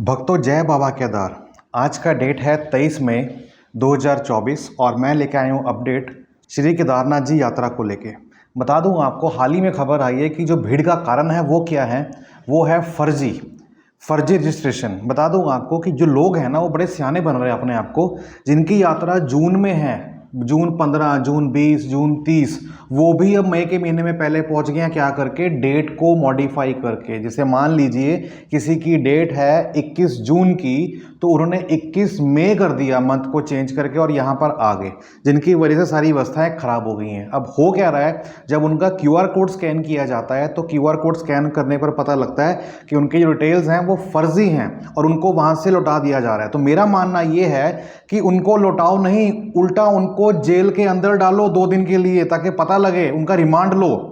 भक्तों जय बाबा केदार। आज का डेट है 23 मई 2024 और मैं लेके आया हूँ अपडेट श्री केदारनाथ जी यात्रा को लेके। बता दूँ आपको, हाल ही में खबर आई है कि जो भीड़ का कारण है वो क्या है, वो है फर्जी रजिस्ट्रेशन। बता दूँ आपको कि जो लोग हैं ना वो बड़े सियाने बन रहे हैं अपने आप को, जिनकी यात्रा जून में है, जून 15, जून 20, जून 30, वो भी अब मई के महीने में पहले पहुंच गए हैं। क्या करके? डेट को मॉडिफाई करके। जैसे मान लीजिए किसी की डेट है 21 जून की, तो उन्होंने 21 मई कर दिया मंथ को चेंज करके और यहाँ पर आ गए, जिनकी वजह से सारी व्यवस्थाएं खराब हो गई हैं। अब हो क्या रहा है, जब उनका QR कोड स्कैन किया जाता है तो QR कोड स्कैन करने पर पता लगता है कि उनकी जो डिटेल्स हैं वो फर्जी हैं और उनको वहाँ से लौटा दिया जा रहा है। तो मेरा मानना ये है कि उनको लौटाओ नहीं, उल्टा उनको जेल के अंदर डालो 2 दिन के लिए, ताकि पता लगे, उनका रिमांड लो।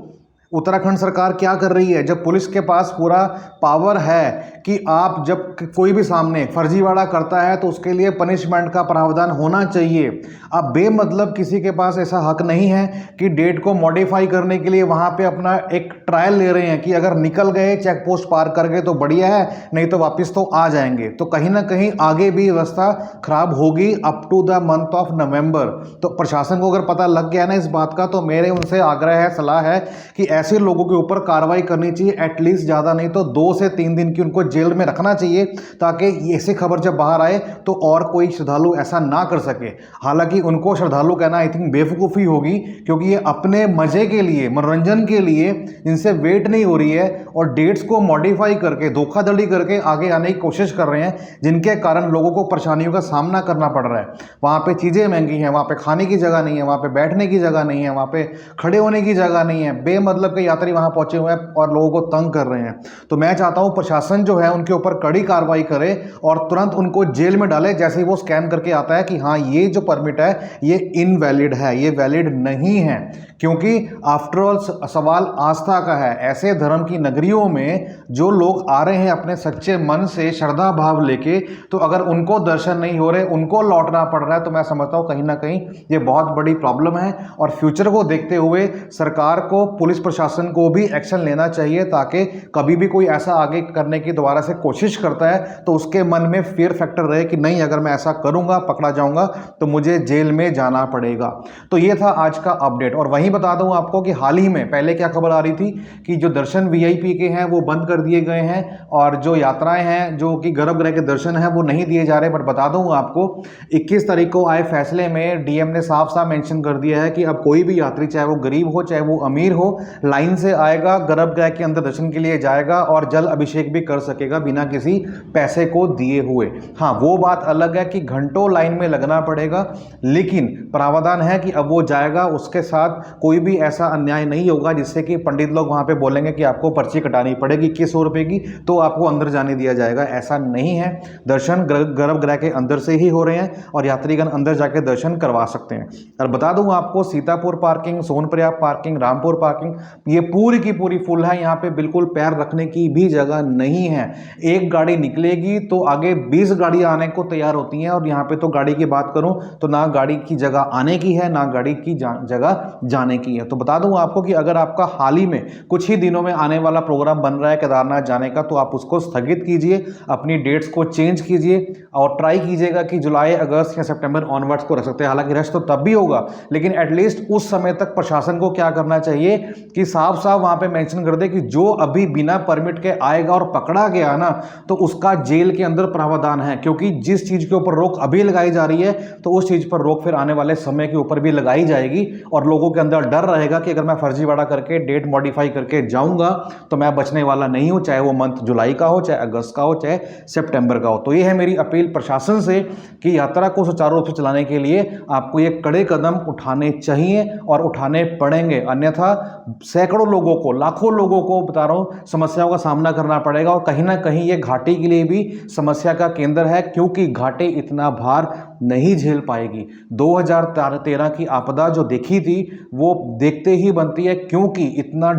उत्तराखंड सरकार क्या कर रही है, जब पुलिस के पास पूरा पावर है कि आप जब कोई भी सामने फर्जीवाड़ा करता है तो उसके लिए पनिशमेंट का प्रावधान होना चाहिए। अब बेमतलब किसी के पास ऐसा हक नहीं है कि डेट को मॉडिफाई करने के लिए वहां पे अपना एक ट्रायल ले रहे हैं कि अगर निकल गए चेक पोस्ट पार कर गए तो बढ़िया है, नहीं तो वापस तो आ जाएंगे। तो कहीं ना कहीं आगे भी व्यवस्था खराब होगी up to the month of November. तो प्रशासन को अगर पता लग गया ना इस बात का, तो मेरे उनसे आग्रह है, सलाह है कि ऐसे लोगों के ऊपर कार्रवाई करनी चाहिए। एटलीस्ट ज़्यादा नहीं तो 2 से 3 दिन की उनको जेल में रखना चाहिए, ताकि ऐसी खबर जब बाहर आए तो और कोई श्रद्धालु ऐसा ना कर सके। हालांकि उनको श्रद्धालु कहना आई थिंक बेवकूफ़ी होगी, क्योंकि ये अपने मज़े के लिए, मनोरंजन के लिए इनसे वेट नहीं हो रही है और डेट्स को मॉडिफाई करके, धोखाधड़ी करके आगे आने की कोशिश कर रहे हैं, जिनके कारण लोगों को परेशानियों का सामना करना पड़ रहा है। वहाँ पे चीज़ें महंगी हैं, वहाँ पे खाने की जगह नहीं है, वहाँ पे बैठने की जगह नहीं है, वहाँ पे खड़े होने की जगह नहीं है। बेमतलब के यात्री वहाँ पहुँचे हुए हैं और लोगों को तंग कर रहे हैं। तो मैं चाहता हूँ प्रशासन जो है उनके ऊपर कड़ी कार्रवाई करे और तुरंत उनको जेल में डाले, जैसे ही वो स्कैन करके आता है कि हाँ ये जो परमिट है ये इनवैलिड है, ये वैलिड नहीं है। क्योंकि आफ्टर ऑल सवाल आस्था का है। ऐसे धर्म की नगरियों में जो लोग आ रहे हैं अपने सच्चे मन से, श्रद्धा भाव लेके, तो अगर उनको दर्शन नहीं हो रहे, उनको लौटना पड़ रहा है, तो मैं समझता हूँ कहीं ना कहीं ये बहुत बड़ी प्रॉब्लम है। और फ्यूचर को देखते हुए सरकार को, पुलिस प्रशासन को भी एक्शन लेना चाहिए, ताकि कभी भी कोई ऐसा आगे करने की दोबारा से कोशिश करता है तो उसके मन में फियर फैक्टर रहे कि नहीं, अगर मैं ऐसा करूंगा, पकड़ा जाऊंगा तो मुझे जेल में जाना पड़ेगा। तो ये था आज का अपडेट। और वहीं बता दूं आपको कि हाल ही में पहले क्या खबर आ रही थी कि जो दर्शन VIP के हैं वो बंद कर दिए गए हैं और जो यात्राएं हैं, जो कि गर्भगृह के दर्शन हैं, वो नहीं दिए जा रहे। बट बता दूं आपको, 21 तारीख को आए फैसले में DM ने साफ साफ मेंशन कर दिया है कि अब कोई भी यात्री, चाहे वो गरीब हो चाहे वो अमीर हो, लाइन से आएगा, गर्भगृह के अंदर दर्शन के लिए जाएगा और जल अभिषेक भी कर सकेगा बिना किसी पैसे को दिए हुए। हाँ, वो बात अलग है कि घंटों लाइन में लगना पड़ेगा, लेकिन प्रावधान है कि अब वो जाएगा, उसके साथ कोई भी ऐसा अन्याय नहीं होगा जिससे कि पंडित लोग वहां पे बोलेंगे कि आपको पर्ची कटानी पड़ेगी 2100 रुपए की तो आपको अंदर जाने दिया जाएगा। ऐसा नहीं है। दर्शन गर्भगृह के अंदर से ही हो रहे हैं और यात्रीगण अंदर जाके दर्शन करवा सकते हैं। और बता दूं आपको, Sitapur parking, Sonprayag parking, Rampur parking, ये पूरी की पूरी फुल है। यहाँ पे बिल्कुल पैर रखने की भी जगह नहीं है। एक गाड़ी निकलेगी तो आगे 20 गाड़ियां आने को तैयार होती हैं। और यहाँ पे तो गाड़ी की बात करूं तो ना गाड़ी की जगह आने की है, ना गाड़ी की जगह जाने की है। तो बता दूं आपको कि अगर आपका हाल ही में कुछ ही दिनों में आने वाला प्रोग्राम बन रहा है केदारनाथ जाने का, तो आप उसको स्थगित कीजिए, अपनी डेट्स को चेंज कीजिए और ट्राई कीजिएगा कि जुलाई, अगस्त या सितंबर ऑनवर्ड्स को रख सकते हैं। हालांकि रश तो तब भी होगा, लेकिन एटलीस्ट उस समय तक प्रशासन को क्या करना चाहिए कि साफ साफ वहां पे मेंशन कर दे कि जो अभी बिना परमिट के आएगा और पकड़ा गया ना, तो उसका जेल के अंदर प्रावधान है। क्योंकि जिस चीज के ऊपर रोक अभी लगाई जा रही है, तो उस चीज पर रोक फिर आने वाले समय के ऊपर भी लगाई जाएगी और लोगों के अंदर डर रहेगा कि अगर मैं फर्जीवाड़ा करके डेट मॉडिफाई करके जाऊंगा तो मैं बचने वाला नहीं हूं, चाहे वो मंथ जुलाई का हो, चाहे अगस्त का हो, चाहे सितंबर का हो। तो ये है मेरी अपील प्रशासन से कि यात्रा को सुचारू रूप से चलाने के लिए आपको ये कड़े कदम उठाने चाहिए और उठाने पड़ेंगे, अन्यथा सैकड़ों लोगों को, लाखों लोगों को, बता रहा हूं, समस्याओं का सामना करना पड़ेगा। और कहीं ना कहीं ये घाटी के लिए भी समस्या का केंद्र है, क्योंकि घाटी इतना भार नहीं झेल पाएगी। 2013 की आपदा जो देखी थी वो देखते ही बनती है, क्योंकि इतना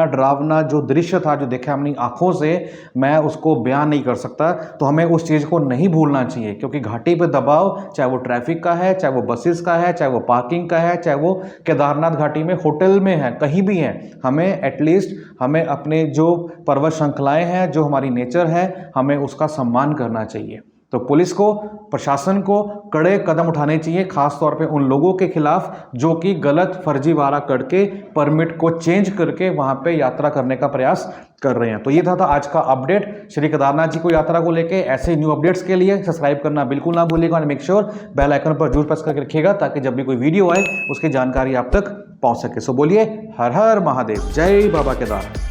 डरावना जो दृश्य था, जो देखा अपनी आंखों से, मैं उसको बयान नहीं कर सकता। तो हमें उस चीज़ को नहीं भूलना चाहिए, क्योंकि घाटी पे दबाव, चाहे वो ट्रैफिक का है, चाहे वो बसेस का है, चाहे वो पार्किंग का है, चाहे वो केदारनाथ घाटी में होटल में है, कहीं भी है, हमें एटलीस्ट हमें अपने जो पर्वत श्रृंखलाएं हैं, जो हमारी नेचर है, हमें उसका सम्मान करना चाहिए। तो पुलिस को, प्रशासन को कड़े कदम उठाने चाहिए, खास तौर पे उन लोगों के खिलाफ जो कि गलत फर्जीवाड़ा करके परमिट को चेंज करके वहां पे यात्रा करने का प्रयास कर रहे हैं। तो ये था आज का अपडेट श्री केदारनाथ जी को यात्रा को लेके। ऐसे न्यू अपडेट्स के लिए सब्सक्राइब करना बिल्कुल ना भूलिएगा, मेक श्योर बेल आइकन पर जरूर प्रेस करके रखिएगा, ताकि जब भी कोई वीडियो आए उसकी जानकारी आप तक पहुंच सके। सो बोलिए हर हर महादेव, जय बाबा केदार।